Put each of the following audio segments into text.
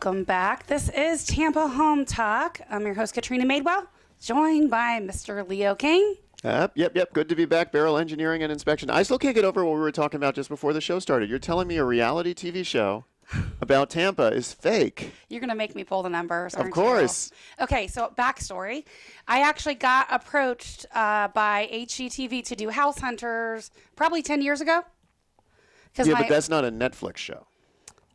Welcome back. This is Tampa Home Talk. I'm your host, Katrina Madewell, joined by Mr. Leo King. Yep. Good to be back. Beryl Engineering and Inspection. I still can't get over what we were talking about just before the show started. You're telling me a reality TV show about Tampa is fake. You're going to make me pull the numbers, aren't Of course. you? Okay, so backstory. I actually got approached by HGTV to do House Hunters probably 10 years ago. But that's not a Netflix show.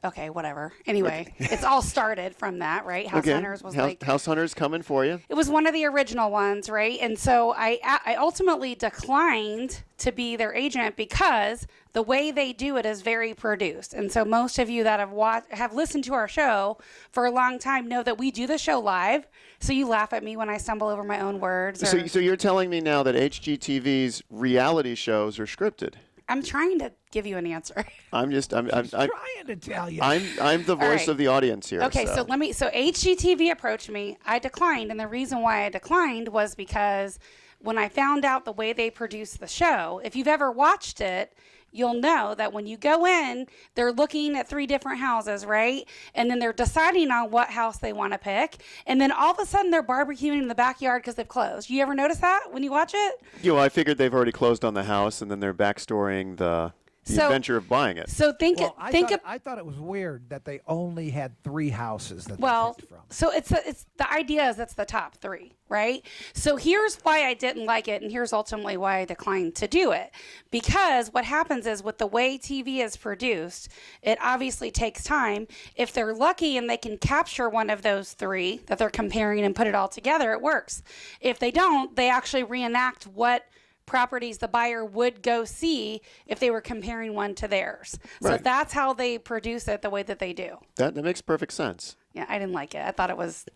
Okay, whatever. Anyway, it's all started from that, right? House Hunters was House Hunters coming for you. It was one of the original ones, right? And so I ultimately declined to be their agent because the way they do it is very produced. And so most of you that have listened to our show for a long time know that we do the show live. So you laugh at me when I stumble over my own words. So you're telling me now that HGTV's reality shows are scripted? I'm trying to give you an answer. I'm trying to tell you. I'm the voice of the audience here. Okay, so HGTV approached me. I declined, and the reason why I declined was because when I found out the way they produce the show, if you've ever watched it, you'll know that when you go in, they're looking at 3 different houses, right? And then they're deciding on what house they want to pick. And then all of a sudden they're barbecuing in the backyard because they've closed. You ever notice that when you watch it? I figured they've already closed on the house, and then they're backstorying the adventure of buying it. So I thought it was weird that they only had 3 houses that they picked from. So it's the idea is it's the top 3, right? So here's why I didn't like it, and here's ultimately why I declined to do it. Because what happens is with the way TV is produced, it obviously takes time. If they're lucky and they can capture one of those 3 that they're comparing and put it all together, it works. If they don't, they actually reenact what properties the buyer would go see if they were comparing one to theirs. Right. So that's how they produce it the way that they do. That makes perfect sense. Yeah, I didn't like it. I thought it was...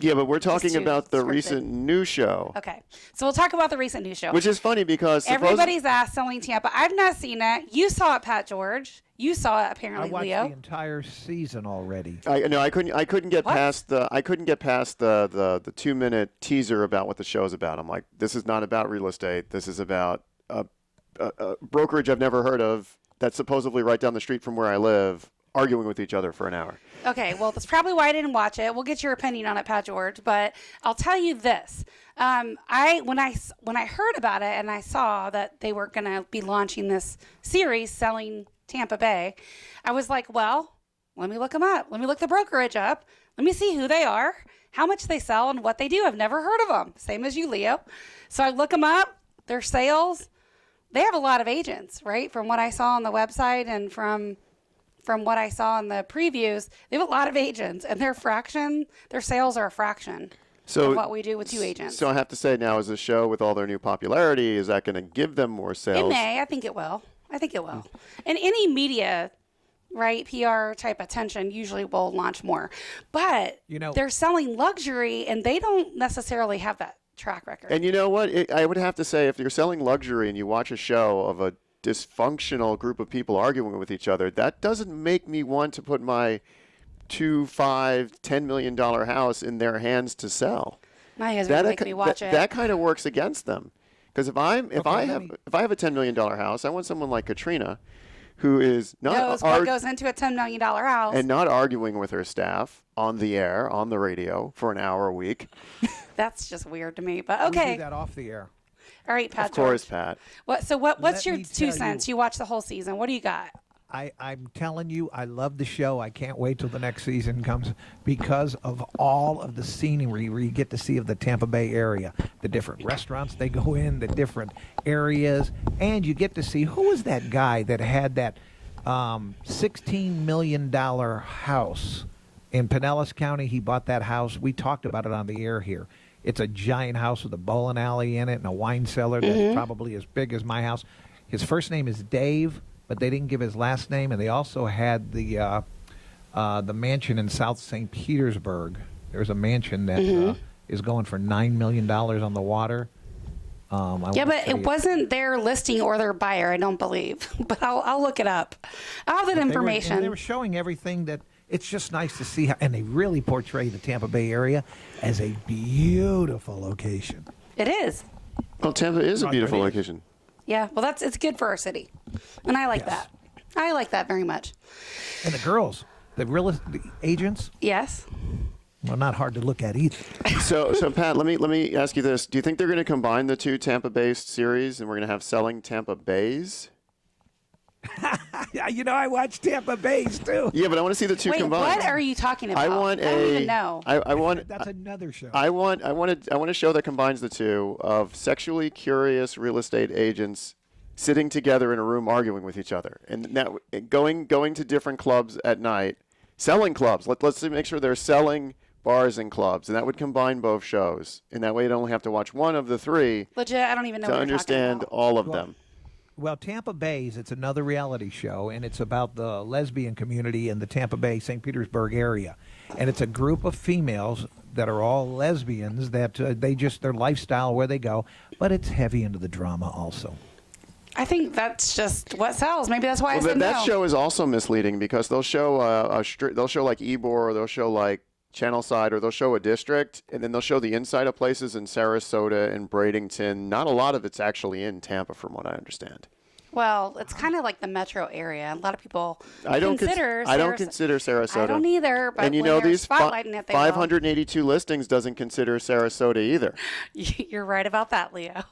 Yeah, but we're talking about the scripted. recent new show. Okay. So we'll talk about the recent new show. Which is funny because... Everybody's ass selling Tampa. I've not seen it. You saw it, Pat George. You saw it, apparently, Leo. I watched Leo. the entire season already. I couldn't get past the 2-minute teaser about what the show's about. I'm like, this is not about real estate. This is about a brokerage I've never heard of that's supposedly right down the street from where I live, arguing with each other for an hour. Okay, well, that's probably why I didn't watch it. We'll get your opinion on it, Pat George. But I'll tell you this: when I heard about it and I saw that they were going to be launching this series selling Tampa Bay, I was like, well, let me look them up. Let me look the brokerage up. Let me see who they are, how much they sell, and what they do. I've never heard of them. Same as you, Leo. So I look them up. Their sales. They have a lot of agents, right? From what I saw on the website and from what I saw in the previews, they have a lot of agents, and their sales are a fraction of what we do with 2 agents. So I have to say now, as a show with all their new popularity, is that going to give them more sales? It may. I think it will. And any media, right, PR type attention usually will launch more. But they're selling luxury, and they don't necessarily have that track record. And you know what? I would have to say, if you're selling luxury and you watch a show of a dysfunctional group of people arguing with each other, that doesn't make me want to put my $2, $5, $10 million house in their hands to sell. My husband make me watch it. That kind of works against them. Because if I have a $10 million house, I want someone like Katrina, who is knows what goes into a $10 million house, and not arguing with her staff on the air, on the radio for an hour a week. That's just weird to me. But okay, we do that off the air. All right, Pat. Of course, George. Pat. What's your 2 cents? You watched the whole season. What do you got? I'm telling you, I love the show. I can't wait till the next season comes because of all of the scenery we get to see of the Tampa Bay area, the different restaurants they go in, the different areas, and you get to see who was that guy that had that $16 million house in Pinellas County. He bought that house. We talked about it on the air here. It's a giant house with a bowling alley in it and a wine cellar that's probably as big as my house. His first name is Dave, but they didn't give his last name, and they also had the mansion in South St. Petersburg. There's a mansion that is going for $9 million on the water. But it wasn't their listing or their buyer, I don't believe. But I'll look it up. I'll have that information. They were showing everything that it's just nice to see how, and they really portray the Tampa Bay area as a beautiful location. It is. Well, Tampa is a beautiful location. Yeah, well, it's good for our city, and I like that. I like that very much. And the girls. The agents? Yes. Well, not hard to look at either. So Pat, let me ask you this: do you think they're going to combine the two Tampa-based series, and we're going to have Selling Tampa Bays? I watch Tampa Bays too. Yeah, but I want to see the two Wait, combined. what are you talking about? I don't even know. I want. That's another show. I want a show that combines the two of sexually curious real estate agents sitting together in a room arguing with each other, and now going to different clubs at night, selling clubs. Let's make sure they're selling bars and clubs, and that would combine both shows. And that way, you'd only have to watch one of the three. Legit, I don't even know to what you're understand talking about. all of them. Well, Tampa Bays, it's another reality show, and it's about the lesbian community in the Tampa Bay, St. Petersburg area. And it's a group of females that are all lesbians that their lifestyle, where they go, but it's heavy into the drama also. I think that's just what sells. Maybe that's why I said that no. show is also misleading because they'll show they'll show like Ybor, or they'll show like Channel Side, or they'll show a district, and then they'll show the inside of places in Sarasota and Bradenton. Not a lot of it's actually in Tampa, from what I understand. Well, it's kind of like the metro area. A lot of people I don't consider Sarasota. I don't either. But And when they're these spotlighting it, they 582 listings doesn't consider Sarasota either. You're right about that, Leo.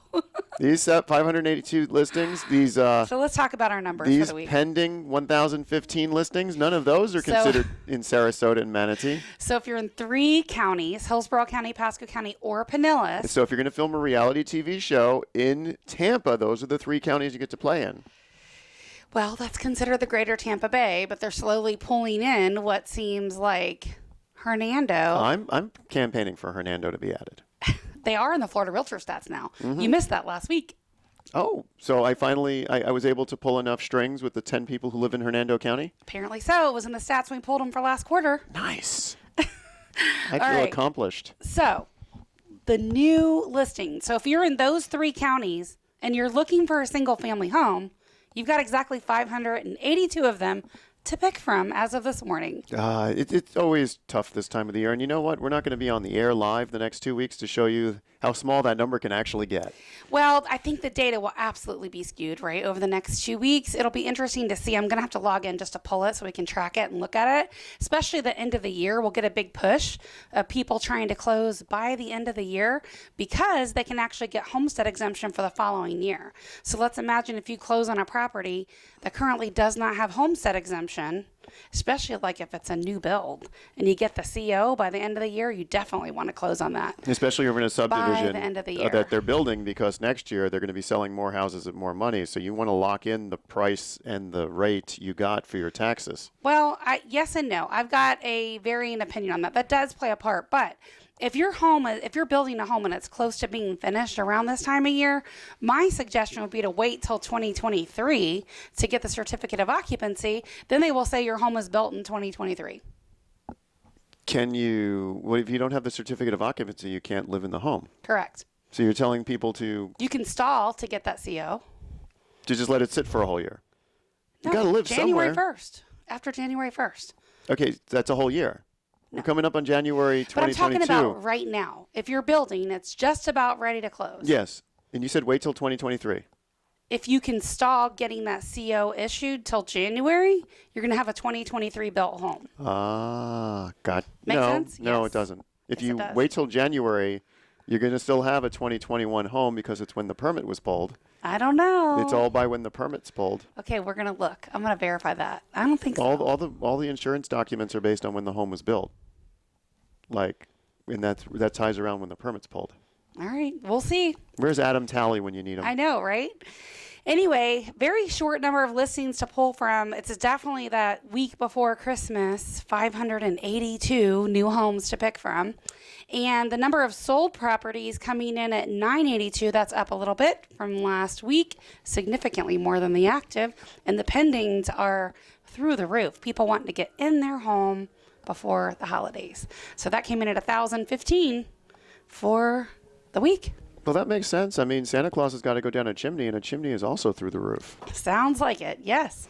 These 582 listings, these So let's talk about our numbers for these the week. pending 1,015 listings, none of those are considered in Sarasota and Manatee. So if you're in 3 counties, Hillsborough County, Pasco County, or Pinellas. So if you're going to film a reality TV show in Tampa, those are the 3 counties you get to play in. Well, that's considered the greater Tampa Bay, but they're slowly pulling in what seems like Hernando. I'm campaigning for Hernando to be added. They are in the Florida Realtor stats now. You missed that last week. Oh, so I finally I was able to pull enough strings with the 10 people who live in Hernando County? Apparently so. It was in the stats when we pulled them for last quarter. Nice. I feel right. accomplished. So the new listing. So if you're in those 3 counties and you're looking for a single family home, you've got exactly 582 of them to pick from as of this morning. It's always tough this time of the year. And you know what? We're not going to be on the air live the next 2 weeks to show you how small that number can actually get. Well, I think the data will absolutely be skewed, right? Over the next 2 weeks, it'll be interesting to see. I'm going to have to log in just to pull it so we can track it and look at it. Especially the end of the year, we'll get a big push of people trying to close by the end of the year because they can actually get homestead exemption for the following year. So let's imagine if you close on a property that currently does not have homestead exemption, especially like if it's a new build and you get the CO by the end of the year, you definitely want to close on that. Especially over in a subdivision the end of the year. that they're building, because next year they're going to be selling more houses at more money. So you want to lock in the price and the rate you got for your taxes. Well, yes and no. I've got a varying opinion on that. That does play a part. But if you're building a home and it's close to being finished around this time of year, my suggestion would be to wait till 2023 to get the certificate of occupancy. Then they will say your home is built in 2023. What if you don't have the certificate of occupancy, you can't live in the home? Correct. So you're telling people to You can stall to get that CO. just let it sit for a whole year? You No, got to live January somewhere. 1st. After January 1st. Okay, that's a whole year. We're coming up on January But I'm 2022. talking about right now. If you're building, it's just about ready to close. Yes. And you said wait till 2023. If you can stall getting that CO issued till January, you're going to have a 2023 built home. Make sense? No, Yes. it doesn't. If Yes, you it does. wait till January, you're going to still have a 2021 home because it's when the permit was pulled. I don't know. It's all by when the permit's pulled. Okay, we're going to look. I'm going to verify that. I don't think so. All the insurance documents are based on when the home was built. And that ties around when the permit's pulled. All right, we'll see. Where's Adam Talley when you need him? I know, right? Anyway, very short number of listings to pull from. It's definitely that week before Christmas, 582 new homes to pick from. And the number of sold properties coming in at 982, that's up a little bit from last week, significantly more than the active. And the pendings are through the roof. People wanting to get in their home before the holidays. So that came in at 1,015 for the week. Well, that makes sense. I mean, Santa Claus has got to go down a chimney, and a chimney is also through the roof. Sounds like it, yes.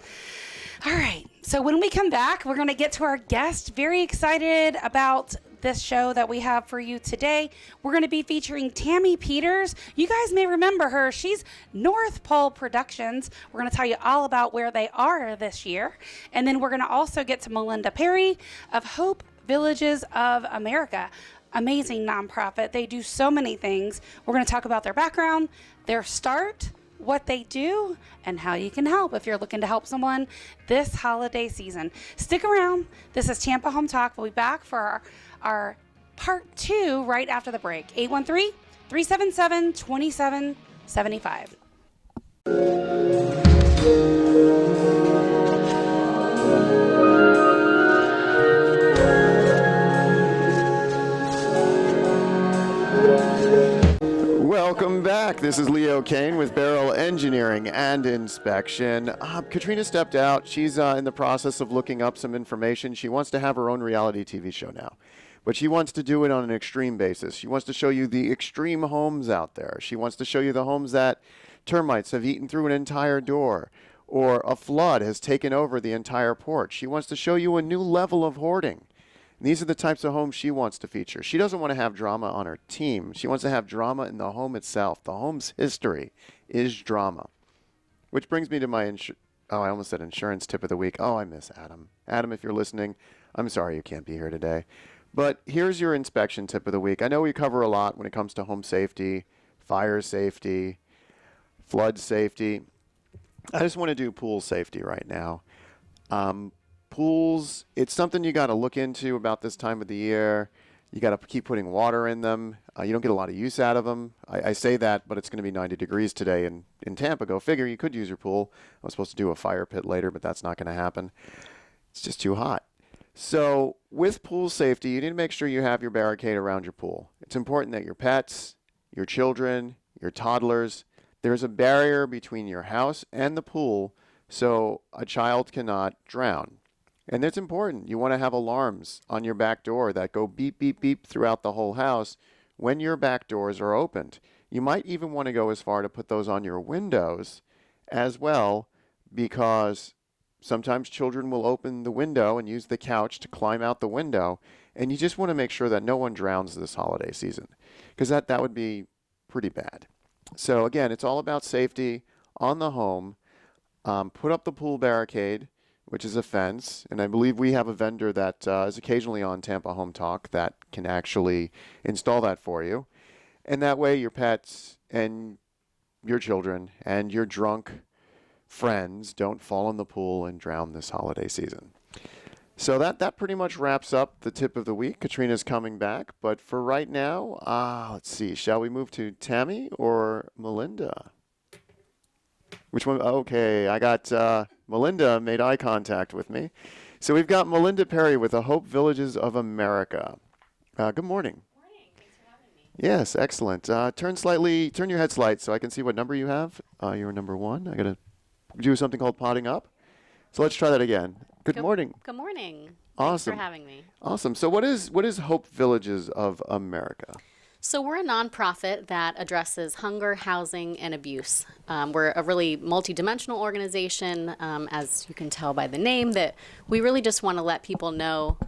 All right, so when we come back, we're going to get to our guest. Very excited about this show that we have for you today. We're going to be featuring Tammy Peters. You guys may remember her. She's North Pole Productions. We're going to tell you all about where they are this year. And then we're going to also get to Melinda Perry of Hope Villages of America. Amazing nonprofit. They do so many things. We're going to talk about their background, their start, what they do, and how you can help if you're looking to help someone this holiday season. Stick around. This is Tampa Home Talk. We'll be back for our part 2 right after the break. 813-377-2775. Welcome back. This is Leo Kane with Beryl Engineering and Inspection. Katrina stepped out. She's in the process of looking up some information. She wants to have her own reality TV show now, but she wants to do it on an extreme basis. She wants to show you the extreme homes out there. She wants to show you the homes that termites have eaten through an entire door, or a flood has taken over the entire porch. She wants to show you a new level of hoarding. These are the types of homes she wants to feature. She doesn't want to have drama on her team. She wants to have drama in the home itself. The home's history is drama. Which brings me to my I almost said insurance tip of the week. Oh, I miss Adam. Adam, if you're listening, I'm sorry you can't be here today. But here's your inspection tip of the week. I know we cover a lot when it comes to home safety, fire safety, flood safety. I just want to do pool safety right now. Pools, it's something you got to look into about this time of the year. You got to keep putting water in them. You don't get a lot of use out of them. I say that, but it's going to be 90 degrees today in Tampa. Go figure, you could use your pool. I was supposed to do a fire pit later, but that's not going to happen. It's just too hot. So with pool safety, you need to make sure you have your barricade around your pool. It's important that your pets, your children, your toddlers, there's a barrier between your house and the pool so a child cannot drown. And it's important. You want to have alarms on your back door that go beep, beep, beep throughout the whole house when your back doors are opened. You might even want to go as far to put those on your windows as well, because sometimes children will open the window and use the couch to climb out the window. And you just want to make sure that no one drowns this holiday season, because that would be pretty bad. So again, it's all about safety on the home. Put up the pool barricade, which is a fence, and I believe we have a vendor that is occasionally on Tampa Home Talk that can actually install that for you. And that way your pets and your children and your drunk friends don't fall in the pool and drown this holiday season. So that pretty much wraps up the tip of the week. Katrina's coming back, but for right now, let's see, shall we move to Tammy or Melinda? Which one? Okay, I got Melinda made eye contact with me. So we've got Melinda Perry with the Hope Villages of America. Good morning. Good morning. Thanks for having me. Yes, excellent. Turn your head slight so I can see what number you have. You're number 1. I got to do something called potting up. So let's try that again. Good morning. Good morning. Awesome. Thanks for having me. Awesome. So what is Hope Villages of America? So we're a nonprofit that addresses hunger, housing, and abuse. We're a really multidimensional organization, as you can tell by the name, that we really just want to let people know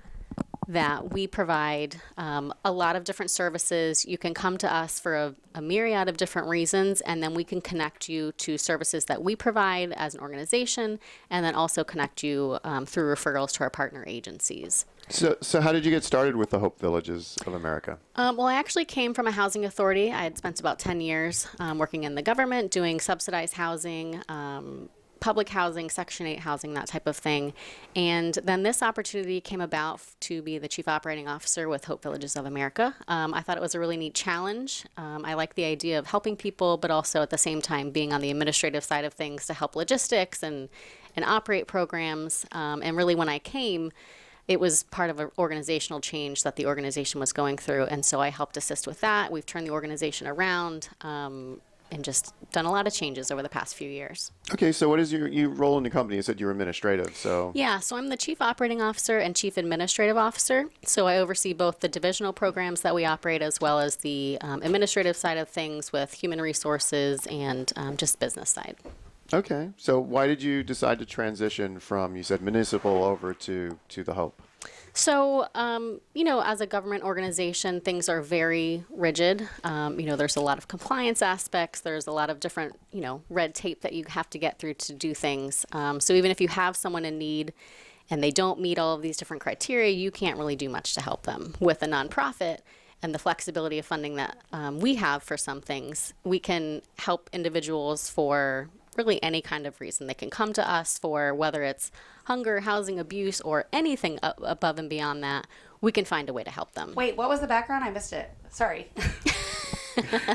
that we provide a lot of different services. You can come to us for a myriad of different reasons, and then we can connect you to services that we provide as an organization, and then also connect you through referrals to our partner agencies. So how did you get started with the Hope Villages of America? Well, I actually came from a housing authority. I had spent about 10 years working in the government, doing subsidized housing, public housing, Section 8 housing, that type of thing. And then this opportunity came about to be the Chief Operating Officer with Hope Villages of America. I thought it was a really neat challenge. I like the idea of helping people, but also at the same time being on the administrative side of things to help logistics and operate programs. And really when I came, it was part of an organizational change that the organization was going through, and so I helped assist with that. We've turned the organization around and just done a lot of changes over the past few years. Okay, so what is your role in the company? You said you're administrative, so... Yeah, so I'm the Chief Operating Officer and Chief Administrative Officer, so I oversee both the divisional programs that we operate as well as the administrative side of things with human resources and just business side. Okay, so why did you decide to transition from, you said, municipal over to the Hope? So, as a government organization, things are very rigid. There's a lot of compliance aspects. There's a lot of different, red tape that you have to get through to do things. So even if you have someone in need and they don't meet all of these different criteria, you can't really do much to help them. With a nonprofit and the flexibility of funding that we have for some things, we can help individuals for really any kind of reason. They can come to us for whether it's hunger, housing, abuse, or anything above and beyond that. We can find a way to help them. Wait, what was the background? I missed it. Sorry.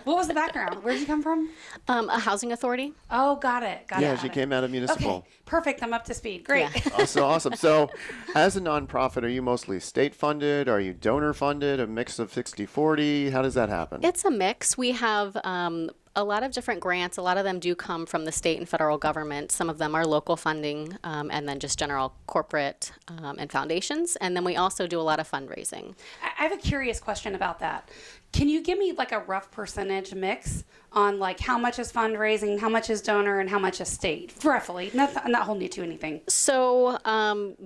What was the background? Where did you come from? A housing authority. Oh, got it. Yeah, she came out of municipal. Okay, perfect. I'm up to speed. Great. Yeah. Also awesome. So, as a nonprofit, are you mostly state funded? Are you donor funded? A mix of 60-40? How does that happen? It's a mix. We have a lot of different grants. A lot of them do come from the state and federal government. Some of them are local funding, and then just general corporate and foundations. And then we also do a lot of fundraising. I have a curious question about that. Can you give me like a rough percentage mix on like how much is fundraising, how much is donor, and how much is state? Roughly. I'm not holding you to anything. So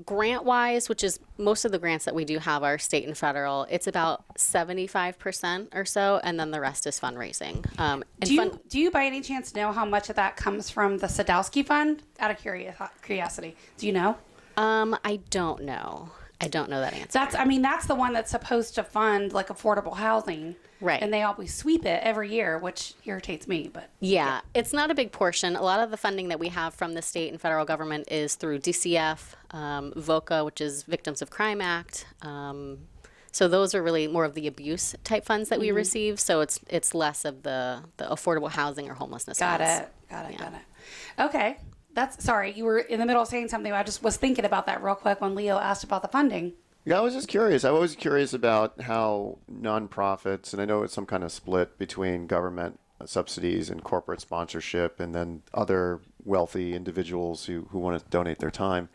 grant-wise, which is most of the grants that we do have are state and federal, it's about 75% or so, and then the rest is fundraising. Do you by any chance know how much of that comes from the Sadowski Fund? Out of curiosity. Do you know? I don't know. I don't know that answer. That's the one that's supposed to fund like affordable housing. Right. And they always sweep it every year, which irritates me, but yeah, it's not a big portion. A lot of the funding that we have from the state and federal government is through DCF, VOCA, which is Victims of Crime Act. So those are really more of the abuse type funds that we receive. So it's less of the affordable housing or homelessness funds. Got it. Okay. Sorry, you were in the middle of saying something. I just was thinking about that real quick when Leo asked about the funding. Yeah, I was just curious. I was curious about how nonprofits, and I know it's some kind of split between government subsidies and corporate sponsorship, and then other wealthy individuals who want to donate their time.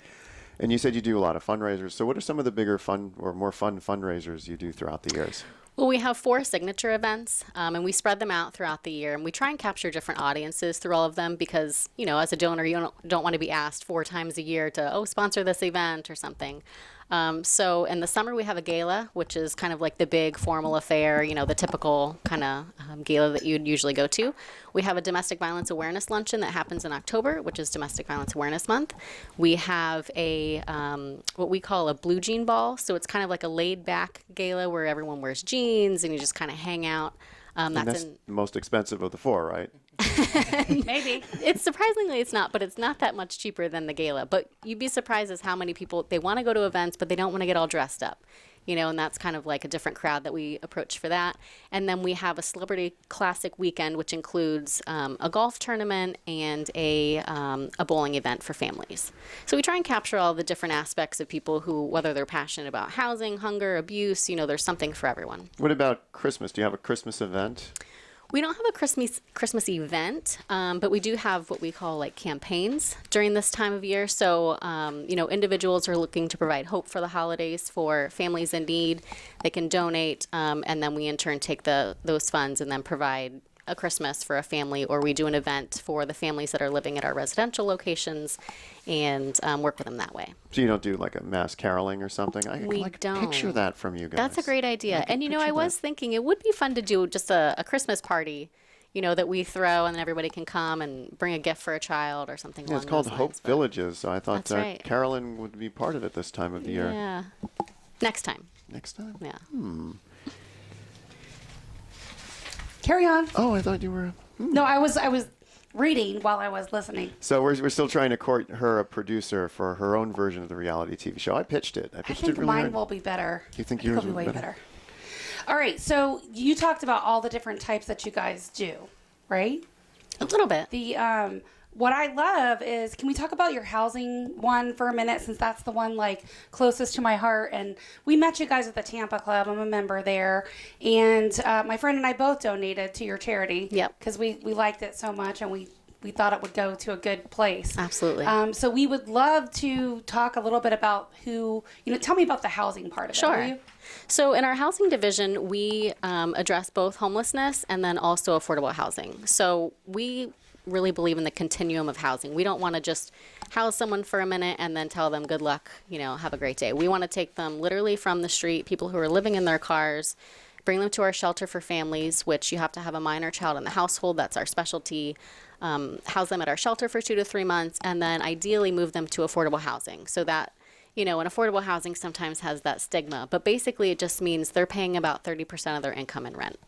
And you said you do a lot of fundraisers. So what are some of the bigger more fun fundraisers you do throughout the years? Well, we have 4 signature events, and we spread them out throughout the year, and we try and capture different audiences through all of them because, as a donor, you don't want to be asked 4 times a year to, sponsor this event or something. So in the summer, we have a gala, which is kind of like the big formal affair, the typical kind of gala that you'd usually go to. We have a domestic violence awareness luncheon that happens in October, which is Domestic Violence Awareness Month. We have a what we call a blue jean ball. So it's kind of like a laid back gala where everyone wears jeans and you just kind of hang out. That's the most expensive of the 4, right? Maybe. Surprisingly, it's not, but it's not that much cheaper than the gala. But you'd be surprised as how many people, they want to go to events, but they don't want to get all dressed up. And that's kind of like a different crowd that we approach for that. And then we have a Celebrity Classic weekend, which includes a golf tournament and a bowling event for families. So we try and capture all the different aspects of people who, whether they're passionate about housing, hunger, abuse, there's something for everyone. What about Christmas? Do you have a Christmas event? We don't have a Christmas event, but we do have what we call like campaigns during this time of year. So, individuals are looking to provide hope for the holidays for families in need. They can donate, and then we in turn take those funds and then provide a Christmas for a family, or we do an event for the families that are living at our residential locations and work with them that way. So you don't do like a mass caroling or something? We don't. Picture that from you guys. That's a great idea. And I was thinking it would be fun to do just a Christmas party, that we throw and then everybody can come and bring a gift for a child or something. Yeah, it's called Hope Villages. So I thought right. caroling would be part of it this time of the year. Yeah. Next time. Yeah. Carry on. Oh, I thought you were. No, I was reading while I was listening. So we're still trying to court her a producer for her own version of the reality TV show. I pitched it. I think really mine hard. will be better. You think yours will be way better? All right. So you talked about all the different types that you guys do, right? A little bit. The what I love is, can we talk about your housing one for a minute, since that's the one like closest to my heart? And we met you guys at the Tampa Club. I'm a member there, and my friend and I both donated to your charity. Yep. Because we liked it so much, and we thought it would go to a good place. Absolutely. So we would love to talk a little bit about tell me about the housing part of it. Sure. Will you? So in our housing division, we address both homelessness and then also affordable housing. So we really believe in the continuum of housing. We don't want to just house someone for a minute and then tell them good luck, have a great day. We want to take them literally from the street, people who are living in their cars, bring them to our shelter for families, which you have to have a minor child in the household. That's our specialty. House them at our shelter for 2 to 3 months, and then ideally move them to affordable housing. So that, and affordable housing sometimes has that stigma, but basically it just means they're paying about 30% of their income in rent.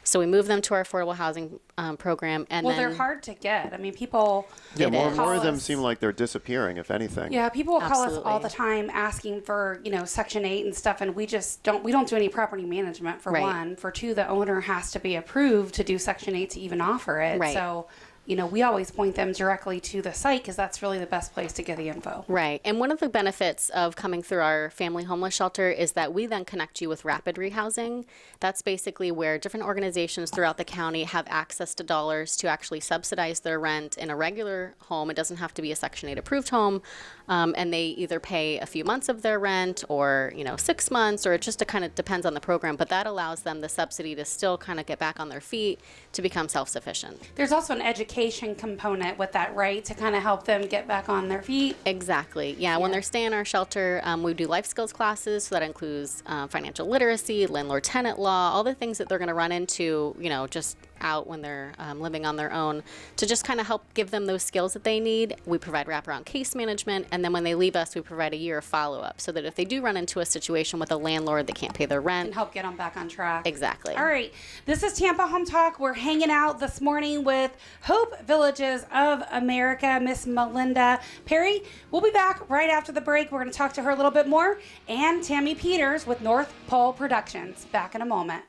So we move them to our affordable housing program, and well, then they're hard to get. I mean, people. Yeah, more call of them us- seem like they're disappearing, if anything. Yeah, people will call us all Absolutely. the time asking for, Section 8 and stuff, and we just don't do any property management, for Right. one. For two, the owner has to be approved to do Section 8 to even offer it. Right. So, we always point them directly to the site because that's really the best place to get the info. Right. And one of the benefits of coming through our family homeless shelter is that we then connect you with rapid rehousing. That's basically where different organizations throughout the county have access to dollars to actually subsidize their rent in a regular home. It doesn't have to be a Section 8 approved home. And they either pay a few months of their rent or, 6 months, or it just kind of depends on the program. But that allows them the subsidy to still kind of get back on their feet to become self-sufficient. There's also an education component with that, right? To kind of help them get back on their feet. Exactly. Yeah. When they're staying in our shelter, we do life skills classes. So that includes financial literacy, landlord-tenant law, all the things that they're going to run into, just out when they're living on their own, to just kind of help give them those skills that they need. We provide wraparound case management, and then when they leave us, we provide a year of follow-up so that if they do run into a situation with a landlord that can't pay their And rent. help get them back on track. Exactly. All right. This is Tampa Home Talk. We're hanging out this morning with Hope Villages of America, Miss Melinda Perry. We'll be back right after the break. We're going to talk to her a little bit more. And Tammy Peters with North Pole Productions. Back in a moment.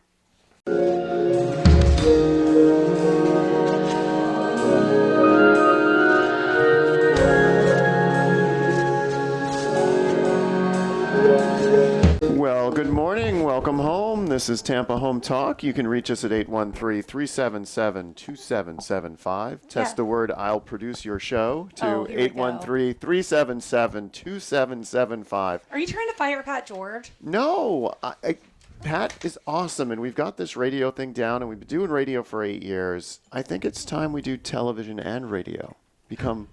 Well, good morning. Welcome home. This is Tampa Home Talk. You can reach us at 813-377-2775. Test Yeah. the word "I'll produce your show" to Oh, here we go. 813-377-2775. Are you trying to fire Pat George? No, Pat is awesome, and we've got this radio thing down, and we've been doing radio for 8 years. I think it's time we do television and radio. Become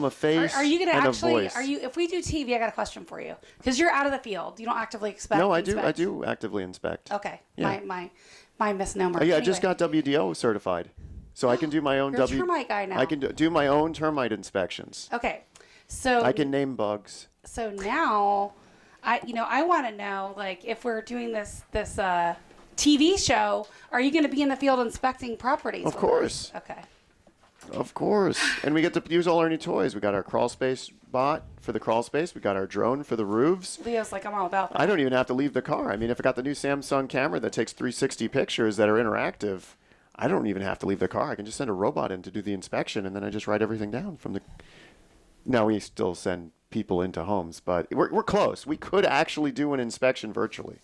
a face Are you going to and actually, a voice. if we do TV, I got a question for you. Because you're out of the field. You don't actively expect. No, I inspect. do actively inspect. Okay. Yeah. My misnomer. Yeah, I just Anyway. got WDO certified, so I can do my own You're a termite guy now. I can do my own termite inspections. Okay. So I can name bugs. So now, I want to know, like, if we're doing this TV show, are you going to be in the field inspecting properties? Of with course. us? Okay. Of course. And we get to use all our new toys. We got our crawl space bot for the crawl space. We got our drone for the roofs. Leo's like, I'm all about that. I don't even have to leave the car. I mean, if I got the new Samsung camera that takes 360 pictures that are interactive, I don't even have to leave the car. I can just send a robot in to do the inspection, and then I just write everything down from the... Now, we still send people into homes, but we're close. We could actually do an inspection virtually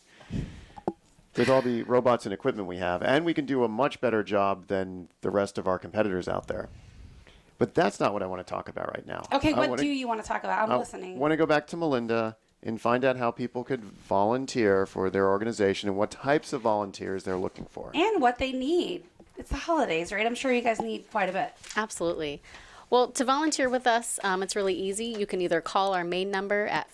with all the robots and equipment we have, and we can do a much better job than the rest of our competitors out there. But that's not what I want to talk about right now. Okay, what do you want to talk about? I'm listening. I want to go back to Melinda and find out how people could volunteer for their organization and what types of volunteers they're looking for. And what they need. It's the holidays, right? I'm sure you guys need quite a bit. Absolutely. Well, to volunteer with us, it's really easy. You can either call our main number at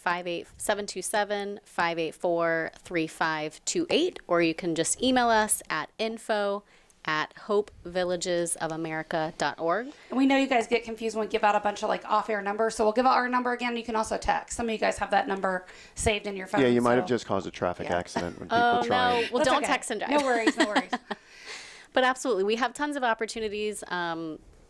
727-584-3528, or you can just email us at info@hopevillagesofamerica.org. And we know you guys get confused when we give out a bunch of, like, off-air numbers, so we'll give out our number again. You can also text. Some of you guys have that number saved in your phone. Yeah, you might have so- just caused a traffic accident when people Oh, try. no. and- Well, That's don't okay. text and drive. No worries, no worries. But absolutely, we have tons of opportunities,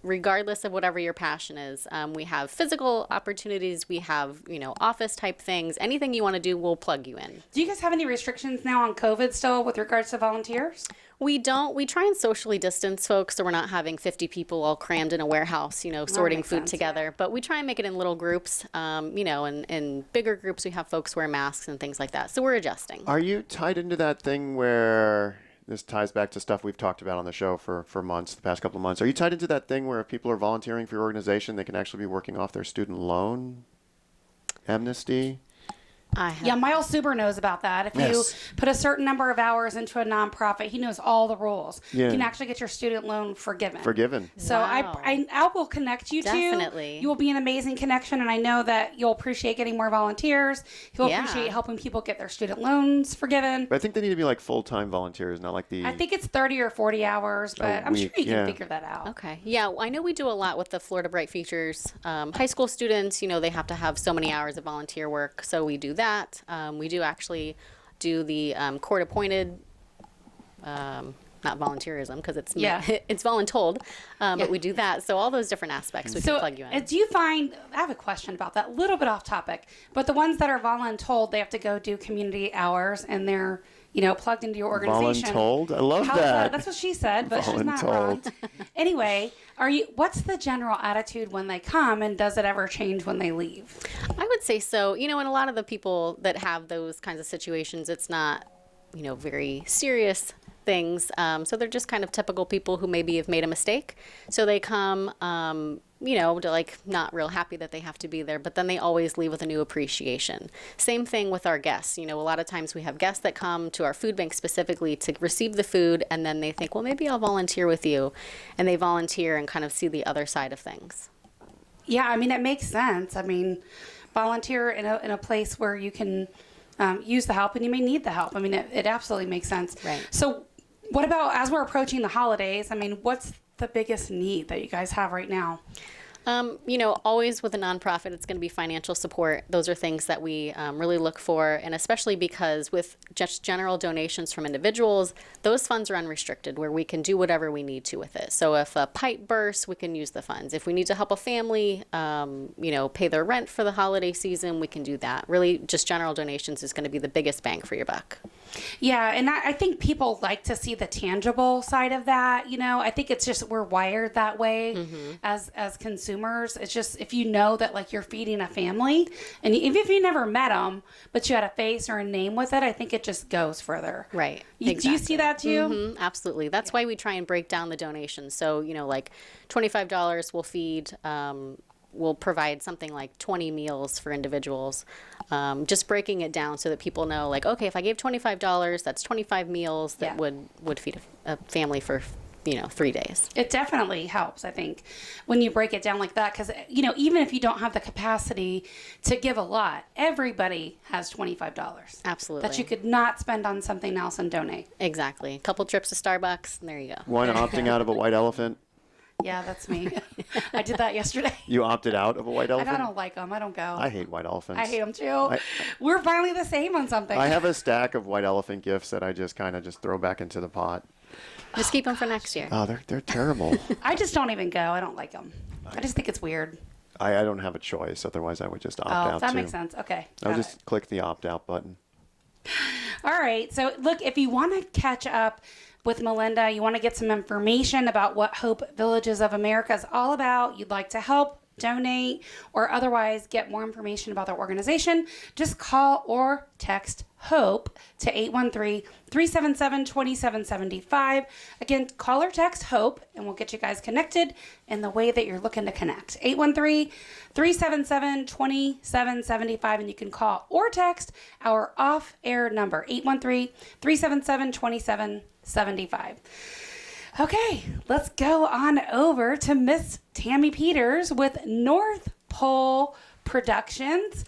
regardless of whatever your passion is. We have physical opportunities. We have, office type things. Anything you want to do, we'll plug you in. Do you guys have any restrictions now on COVID still with regards to volunteers? We don't. We try and socially distance folks so we're not having 50 people all crammed in a warehouse, sorting makes food sense, together. yeah. But we try and make it in little groups. In bigger groups, we have folks wear masks and things like that. So we're adjusting. Are you tied into that thing where... This ties back to stuff we've talked about on the show for months, the past couple of months. Are you tied into that thing where if people are volunteering for your organization, they can actually be working off their student loan amnesty? Yeah, Miles Suber knows about that. If Yes. you put a certain number of hours into a nonprofit, he knows all the rules. Yeah. You can actually get your student loan forgiven. So Wow. I will connect you Definitely. to. You will be an amazing connection, and I know that you'll appreciate getting more volunteers. You'll Yeah. appreciate helping people get their student loans forgiven. But I think they need to be like full-time volunteers, not like the. I think it's 30 or 40 hours, but I'm sure week, you can yeah. figure that out. Okay. Yeah, I know we do a lot with the Florida Bright Futures. High school students, they have to have so many hours of volunteer work, so we do that. We do actually do the court-appointed, not volunteerism, because it's it's voluntold, but we do that. So all those different aspects we can plug you in. Do you find, I have a question about that, a little bit off topic, but the ones that are voluntold, they have to go do community hours, and they're plugged into your organization. Voluntold? I love that. That's what she said, but she's not wrong. Anyway, what's the general attitude when they come, and does it ever change when they leave? I would say so. And a lot of the people that have those kinds of situations, it's not, very serious things. So they're just kind of typical people who maybe have made a mistake. So they come, to like not real happy that they have to be there, but then they always leave with a new appreciation. Same thing with our guests. A lot of times we have guests that come to our food bank specifically to receive the food, and then they think, well, maybe I'll volunteer with you. And they volunteer and kind of see the other side of things. Yeah, it makes sense. Volunteer in a place where you can use the help, and you may need the help. It absolutely makes sense. Right. So what about, as we're approaching the holidays, what's the biggest need that you guys have right now? Always with a nonprofit, it's going to be financial support. Those are things that we really look for, and especially because with just general donations from individuals, those funds are unrestricted, where we can do whatever we need to with it. So if a pipe bursts, we can use the funds. If we need to help a family, pay their rent for the holiday season, we can do that. Really, just general donations is going to be the biggest bang for your buck. Yeah, and I think people like to see the tangible side of that. I think it's just we're wired that way as consumers. It's just, if you know that like you're feeding a family, and even if you never met them, but you had a face or a name with it, I think it just goes further. Right. Do you see that too? Mm-hmm, absolutely. That's why we try and break down the donations. So, like $25 will feed, we'll provide something like 20 meals for individuals. Just breaking it down so that people know, like, okay, if I gave $25, that's 25 meals that would feed a family for 3 days. It definitely helps, I think, when you break it down like that, because even if you don't have the capacity to give a lot, everybody has $25. Absolutely. That you could not spend on something else and donate. Exactly. A couple trips to Starbucks, and there you go. One opting out of a white elephant. Yeah, that's me. I did that yesterday. You opted out of a white elephant? I don't like them. I don't go. I hate white elephants. I hate them too. We're finally the same on something. I have a stack of white elephant gifts that I just kind of just throw back into the pot. Just keep them for next year. Oh, they're terrible. I just don't even go. I don't like them. I just think it's weird. I don't have a choice. Otherwise, I would just opt out that too. makes sense. Okay. I'll got just click the opt-out button. All right. So, look, if you want to catch up with Melinda, you want to get some information about what Hope Villages of America is all about, you'd like to help, donate, or otherwise get more information about their organization, just call or text HOPE to 813-377-2775. Again, call or text HOPE, and we'll get you guys connected in the way that you're looking to connect. 813-377-2775, and you can call or text our off-air number, 813-377-2775. Okay, let's go on over to Miss Tammy Peters with North Pole Productions.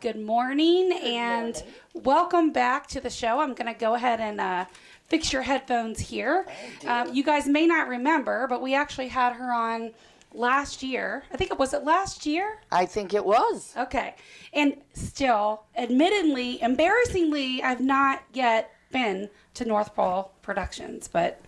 Good morning and welcome back to the show. I'm going to go ahead and fix your headphones here. You guys may not remember, but we actually had her on last year. I think it was last year? I think it was. Okay. And still, admittedly, embarrassingly, I've not yet been to North Pole Productions, but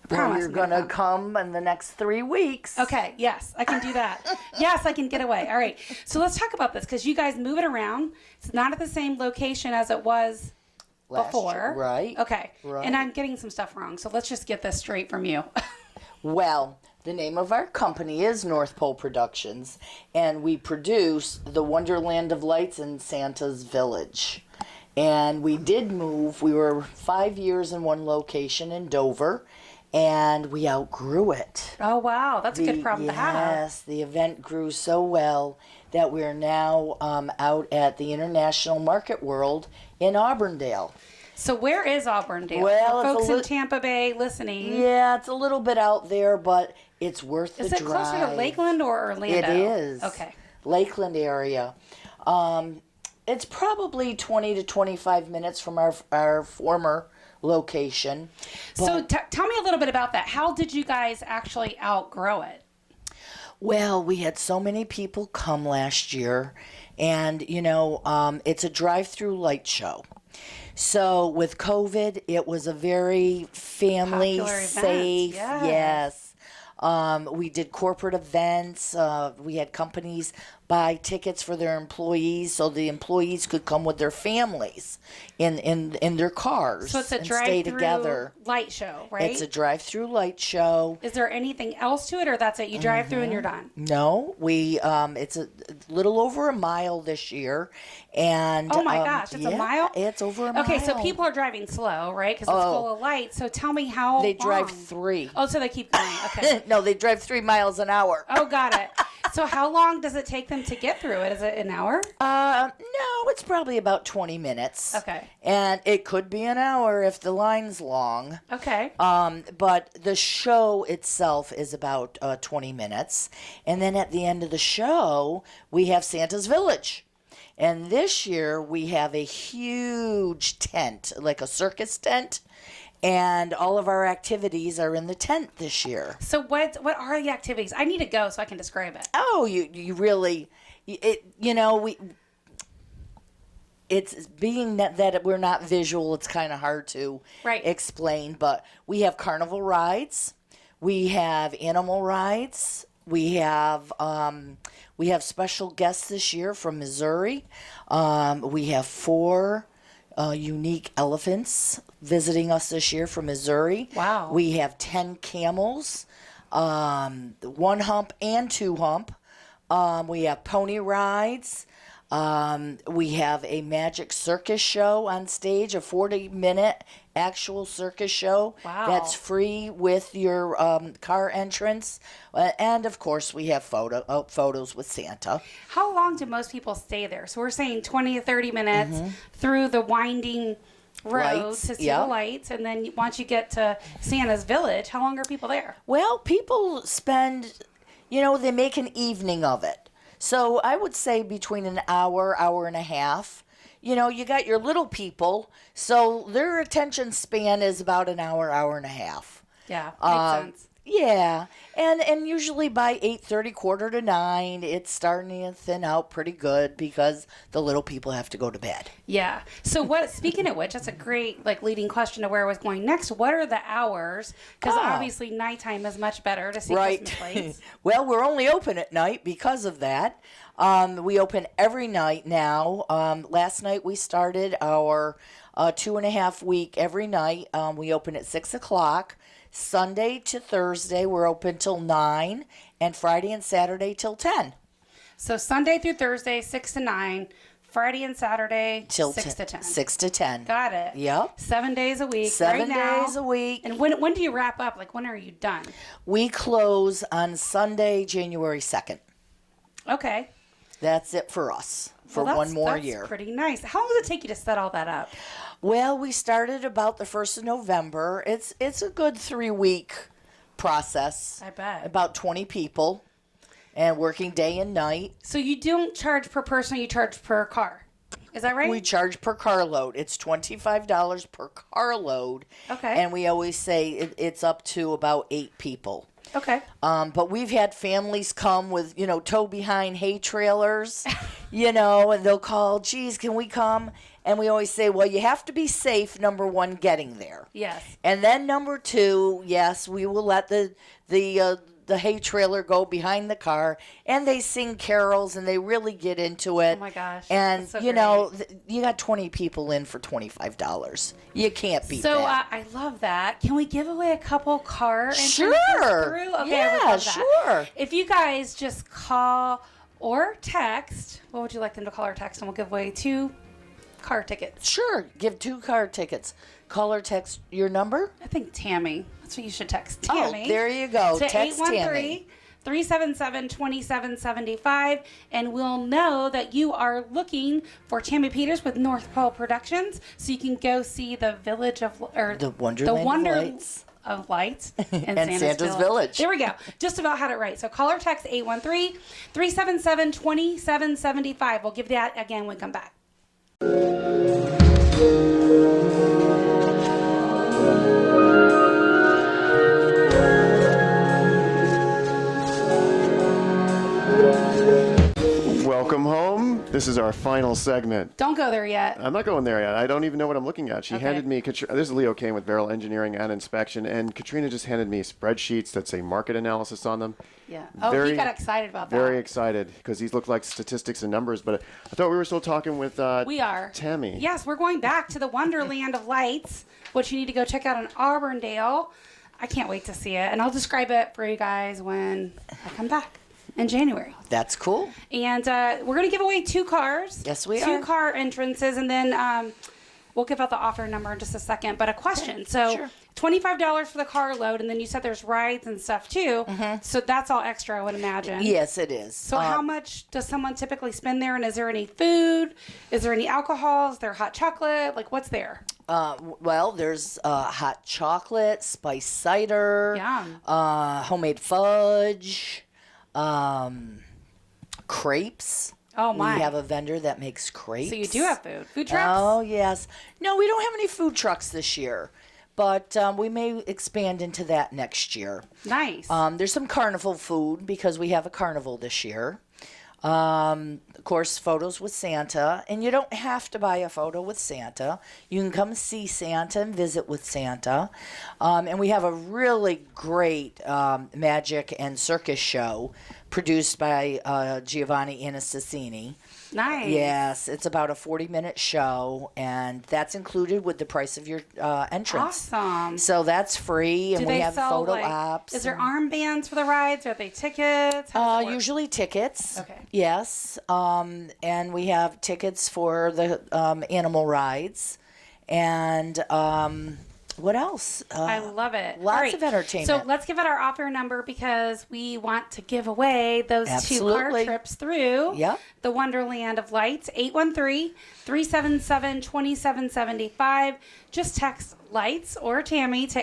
I Well, promise you're I'm going to come. come in the next 3 weeks. Okay, yes, I can do that. Yes, I can get away. All right, so let's talk about this because you guys move it around. It's not at the same location as it was Last before. year, right. Okay, Right. and I'm getting some stuff wrong, so let's just get this straight from you. Well, the name of our company is North Pole Productions, and we produce the Wonderland of Lights in Santa's Village. And we did move. We were 5 years in one location in Dover, and we outgrew it. Oh, wow. That's a good problem to have. Yes, the event grew so well that we're now out at the International Market World in Auburndale. So where is Auburndale? Well, For it's folks in Tampa Bay listening. Yeah, it's a little bit out there, but it's worth the drive. Is it closer to Lakeland or Orlando? It is. Okay. Lakeland area. It's probably 20 to 25 minutes from our former location. So tell me a little bit about that. How did you guys actually outgrow it? Well, we had so many people come last year, and, it's a drive-through light show. So with COVID, it was a very family Popular event, safe. yes. We did corporate events. We had companies buy tickets for their employees so the employees could come with their families in their cars So it's a and stay together. drive-through light show, right? It's a drive-through light show. Is there anything else to it, or that's it? You drive through and you're done? No, we it's a little over a mile this year, and Oh my gosh, it's a mile? It's over a mile. Okay, so people are driving slow, right? Because it's full of lights. So tell me how They drive long? 3. Oh, so they keep going. Okay. No, they drive 3 miles an hour. Oh, got it. So how long does it take them to get through it? Is it an hour? No, it's probably about 20 minutes. Okay. And it could be an hour if the line's long. Okay. But the show itself is about 20 minutes. And then at the end of the show, we have Santa's Village. And this year, we have a huge tent, like a circus tent. And all of our activities are in the tent this year. So what are the activities? I need to go so I can describe it. Oh, you really, it's being that we're not visual, it's kind of hard to explain, but we have carnival rides, we have animal rides, we have special guests this year from Missouri. We have 4 unique elephants visiting us this year from Missouri. Wow. We have 10 camels, 1 hump and 2 hump. We have pony rides. We have a magic circus show on stage, a 40-minute actual circus show. Wow. That's free with your car entrance. And, of course, we have photos with Santa. How long do most people stay there? So we're saying 20 to 30 minutes through the winding road Lights, to see the lights. And then once you get to Santa's Village, how long are people there? Well, people spend, they make an evening of it. So I would say between an hour, hour and a half. You got your little people, so their attention span is about an hour, hour and a half. Yeah, makes sense. Yeah, and usually by 8:30, 8:45, it's starting to thin out pretty good because the little people have to go to bed. Yeah. So speaking of which, that's a great leading question to where I was going next. What are the hours? Because obviously nighttime is much better to see Christmas lights. Well, we're only open at night because of that. We open every night now. Last night we started our 2.5 week every night. We open at 6 o'clock. Sunday to Thursday, we're open till 9, and Friday and Saturday till 10. So Sunday through Thursday, 6 to 9. Friday and Saturday, Till 6 to 10. 6 to 10. Got it. Yep. 7 days a week. 7 right now. days a week. And when do you wrap up? When are you done? We close on Sunday, January 2nd. Okay. That's it for us for one more year. That's pretty nice. How long does it take you to set all that up? Well, we started about the 1st of November. It's a good 3-week process. I bet. About 20 people and working day and night. So you don't charge per person, you charge per car. Is that right? We charge per carload. It's $25 per carload. Okay. And we always say it's up to about 8 people. Okay. But we've had families come with, tow behind hay trailers, and they'll call, geez, can we come? And we always say, well, you have to be safe, number 1, getting there. Yes. And then number 2, yes, we will let the hay trailer go behind the car, and they sing carols, and they really get into it. Oh, my gosh. And, That's so you got 20 people in for $25. You can't beat So that. I love that. Can we give away a couple car entrances Sure. through? Okay, Yeah, I would love that. sure. If you guys just call or text, what would you like them to call or text? And we'll give away 2 car tickets. Sure, give 2 car tickets. Call or text your number. I think Tammy. That's what you should text. Tammy. Oh, there you go. To Text Tammy. 813-377-2775, and we'll know that you are looking for Tammy Peters with North Pole Productions, so you can go see the Village of, or The Wonderland of Lights. Of Lights And Santa's Village. There we go. Just about had it right. So call or text 813-377-2775. We'll give that again when we come back. Welcome home. This is our final segment. Don't go there yet. I'm not going there yet. I don't even know what I'm looking at. She handed me, this is Leo Kane with Beryl Engineering and Inspection, and Katrina just handed me spreadsheets that say market analysis on them. Yeah. Oh, he got excited about that. Very excited because these look like statistics and numbers, but I thought we were still talking with we are. Tammy. Yes, we're going back to the Wonderland of Lights, which you need to go check out in Auburndale. I can't wait to see it, and I'll describe it for you guys when I come back in January. That's cool. And we're going to give away 2 cars. Yes, we are. 2 car entrances, and then we'll give out the offer number in just a second. But a question. So sure. $25 for the car load, and then you said there's rides and stuff too. Mm-hmm. So that's all extra, I would imagine. Yes, it is. So how much does someone typically spend there? And is there any food? Is there any alcohol? Is there hot chocolate? Like, what's there? Well, there's hot chocolate, spiced cider, Yum. Homemade fudge, crepes. Oh, my. We have a vendor that makes crepes. So you do have food. Food trucks? Oh, yes. No, we don't have any food trucks this year, but we may expand into that next year. Nice. There's some carnival food because we have a carnival this year. Of course, photos with Santa, and you don't have to buy a photo with Santa. You can come see Santa and visit with Santa. And we have a really great magic and circus show produced by Giovanni Anastassini. Nice. Yes, it's about a 40-minute show, and that's included with the price of your entrance. Awesome. So that's free, and Do we they have sell, photo like, ops. Is there armbands for the rides? Are they tickets? How does it work? Usually tickets. Okay. Yes. And we have tickets for the animal rides. And what else? I love it. Lots All right. of entertainment. So let's give it our offer number because we want to give away those 2 car Absolutely. trips through Yep. the Wonderland of Lights. 813-377-2775. Just text Lights or Tammy to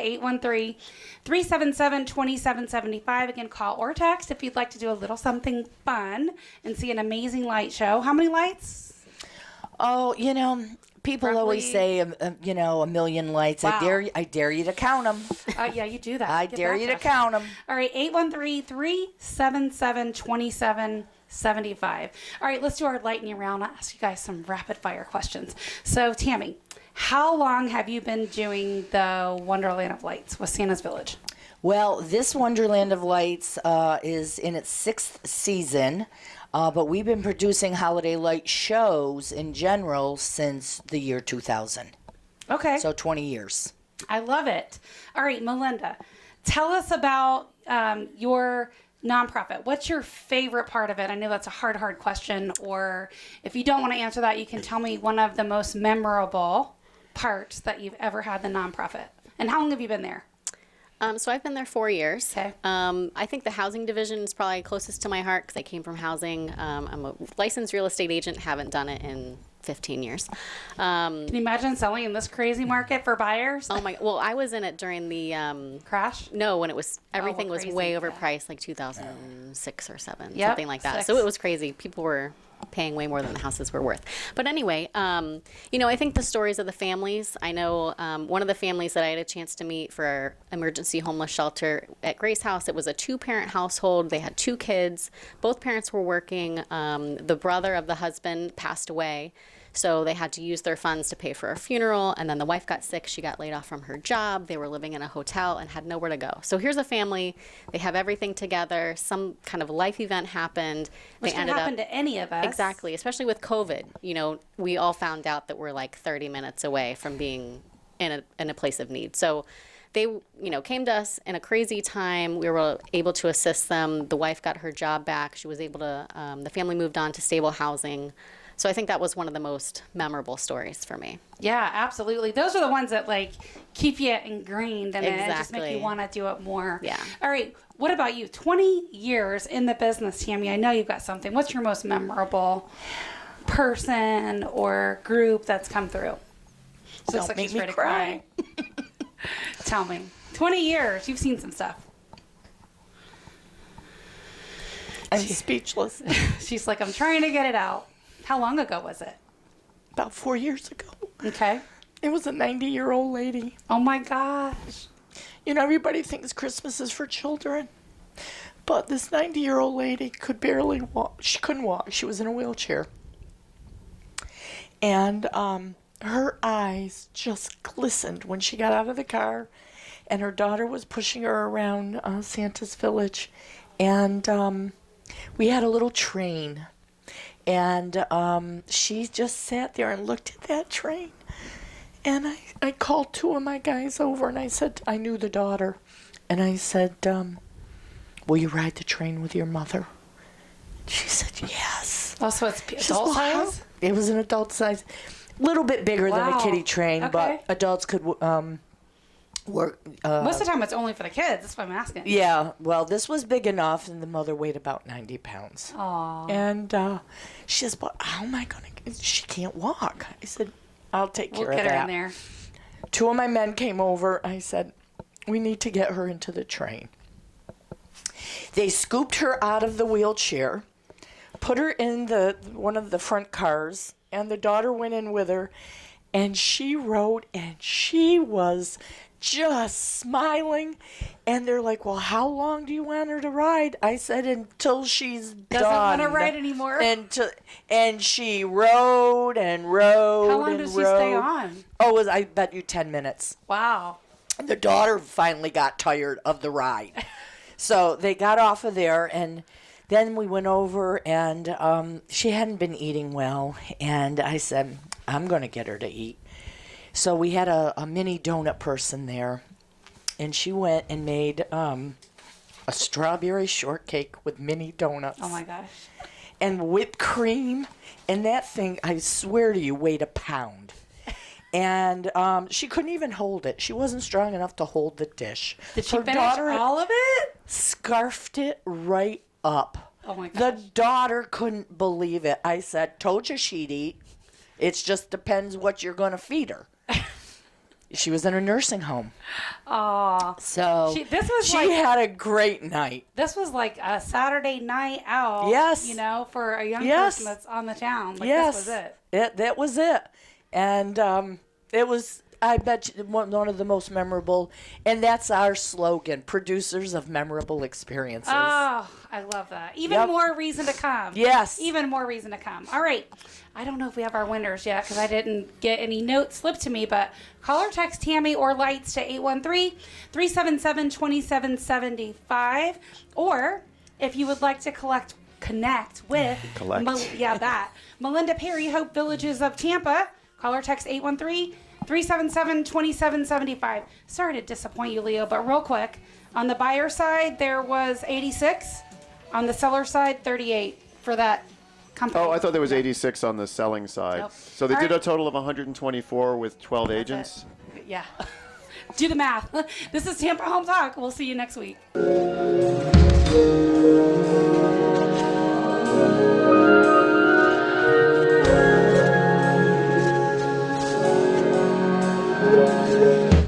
813-377-2775. Again, call or text if you'd like to do a little something fun and see an amazing light show. How many lights? Oh, people always Roughly. say, a million lights. Wow. I dare you to count them. Yeah, you do that. I Get dare back you to to us. count them. All right, 813-377-2775. All right, let's do our lightning round. I'll ask you guys some rapid fire questions. So, Tammy, how long have you been doing the Wonderland of Lights with Santa's Village? Well, this Wonderland of Lights is in its 6th season, but we've been producing holiday light shows in general since the year 2000. Okay. So 20 years. I love it. All right, Melinda, tell us about your nonprofit. What's your favorite part of it? I know that's a hard question, or if you don't want to answer that, you can tell me one of the most memorable parts that you've ever had the nonprofit. And how long have you been there? So I've been there 4 years. Okay. I think the housing division is probably closest to my heart because I came from housing. I'm a licensed real estate agent, haven't done it in 15 years. Can you imagine selling in this crazy market for buyers? Oh my! Well, I was in it during the Crash? no, when it was everything was crazy. way Yeah. overpriced, like 2006 or 7, Yep, something like that. 6. So it was crazy. People were paying way more than the houses were worth. But anyway, I think the stories of the families. I know one of the families that I had a chance to meet for our emergency homeless shelter at Grace House. It was a 2-parent household. They had 2 kids. Both parents were working. The brother of the husband passed away. So they had to use their funds to pay for a funeral, and then the wife got sick. She got laid off from her job. They were living in a hotel and had nowhere to go. So here's a family. They have everything together. Some kind of life event happened. Which they can ended happen up to any of us. exactly, especially with COVID. We all found out that we're like 30 minutes away from being in a place of need. So they, came to us in a crazy time. We were able to assist them. The wife got her job back. She was able to. The family moved on to stable housing. So I think that was one of the most memorable stories for me. Yeah, absolutely. Those are the ones that like keep you ingrained and it just make you want to do it more. Yeah. All right. What about you? 20 years in the business, Tammy. I know you've got something. What's your most memorable person or group that's come through? So Don't make me cry. Tell me. 20 years. You've seen some stuff. I'm speechless. She's like, I'm trying to get it out. How long ago was it? About 4 years ago. Okay. It was a 90-year-old lady. Oh my gosh. You know, everybody thinks Christmas is for children. But this 90-year-old lady could barely walk. She couldn't walk. She was in a wheelchair. And her eyes just glistened when she got out of the car. And her daughter was pushing her around Santa's Village. And we had a little train. And she just sat there and looked at that train. And I called two of my guys over and I said, I knew the daughter. And I said, will you ride the train with your mother? She said, yes. Oh, so it's adult size? It was an adult size. A little bit bigger than a kiddie train, but adults could work. Most of the time it's only for the kids. That's what I'm asking. Yeah, well, this was big enough, and the mother weighed about 90 pounds. Aww. And she says, but how am I going to, she can't walk. I said, I'll take care of that. We'll get her in there. Two of my men came over. I said, we need to get her into the train. They scooped her out of the wheelchair, put her in one of the front cars, and the daughter went in with her, and she rode, and she was just smiling. And they're like, well, how long do you want her to ride? I said, until she's Doesn't done. want to ride anymore. And she rode and rode. How long does she stay on? Oh, I bet you 10 minutes. Wow. The daughter finally got tired of the ride. So they got off of there, and then we went over, and she hadn't been eating well. And I said, I'm going to get her to eat. So we had a mini donut person there, and she went and made a strawberry shortcake with mini donuts. Oh, my gosh. And whipped cream. And that thing, I swear to you, weighed a pound. And she couldn't even hold it. She wasn't strong enough to hold the dish. Did she finish all of it? Scarfed it right up. Oh, my gosh. The daughter couldn't believe it. I said, told you she'd eat. It just depends what you're going to feed her. She was in a nursing home. Aw. So she had a great night. This was like a Saturday night out. Yes. You know, for a young person that's on the town. Like, yes. This was it. That was it. And it was, I bet you, one of the most memorable. And that's our slogan, producers of memorable experiences. Oh, I love that. Even more reason to come. Yes. Even more reason to come. All right. I don't know if we have our winners yet because I didn't get any notes slipped to me, but call or text Tammy or Lights to 813-377-2775. Or if you would like to connect with Melinda Perry, Hope Villages of Tampa, call or text 813-377-2775. Sorry to disappoint you, Leo, but real quick, on the buyer side, there was 86. On the seller side, 38 for that company. Oh, I thought there was 86 on the selling side. Nope. So they All did right. a total of 124 with 12 agents. Yeah. Do the math. This is Tampa Home Talk. We'll see you next week.